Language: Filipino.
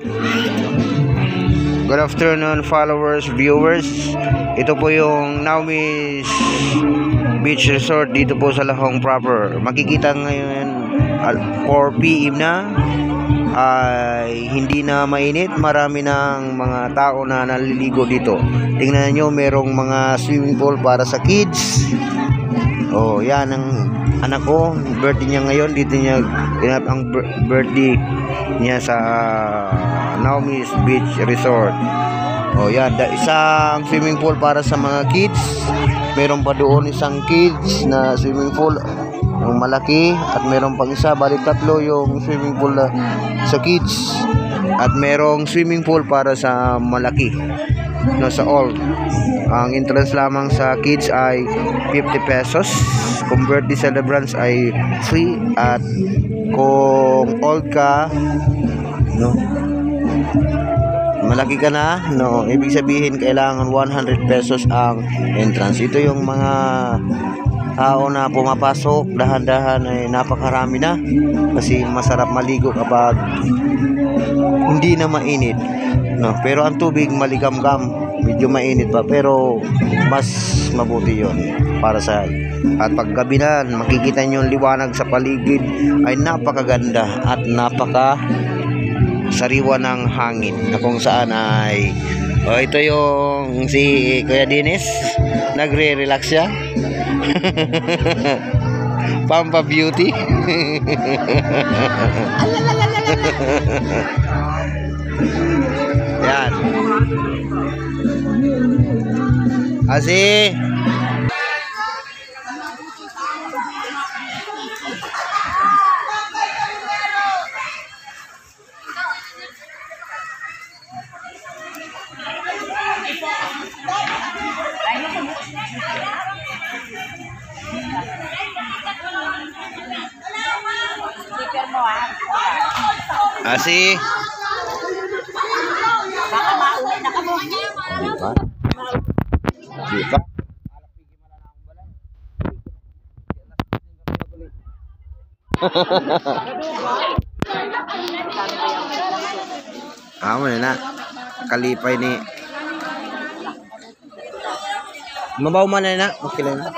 Good afternoon followers, viewers. Ito po yung Naumis Beach Resort dito po sa Lahong proper. Makikita ngayon 4 PM na ay hindi na mainit. Marami ng mga tao na naliligo dito. Tingnan nyo, merong mga swimming pool para sa kids. Oh, yan ang anak ko, birthday niya ngayon. Dito niya ginap ang birthday niya sa Naumis Beach Resort. Oh, yan, isang swimming pool para sa mga kids. Meron pa doon isang kids na swimming pool, yung malaki, at meron pang isa, bali tatlo yung swimming pool sa kids. At merong swimming pool para sa malaki, no, sa all. Ang entrance lamang sa kids ay 50 pesos. Kung birthday celebrants ay free, at kung old ka, no, malaki ka na, no, ibig sabihin kailangan 100 pesos ang entrance. Ito yung mga tao na pumapasok, dahan-dahan ay napakarami na, kasi masarap maligo kapag hindi na mainit, no. Pero ang tubig maligamgam, medyo mainit pa, pero mas mabuti yon para sa. At paggabi na, makikita nyo yung liwanag sa paligid, ay napakaganda at napaka sariwa ng hangin, na kung saan ay ito yung si Kuya Dennis, nagre-relax siya. Pampa beauty. Yan. Asi Asi. Baka mauli na kamo. Diba? Amo na kalipay ni mabaw man na, okay lang na.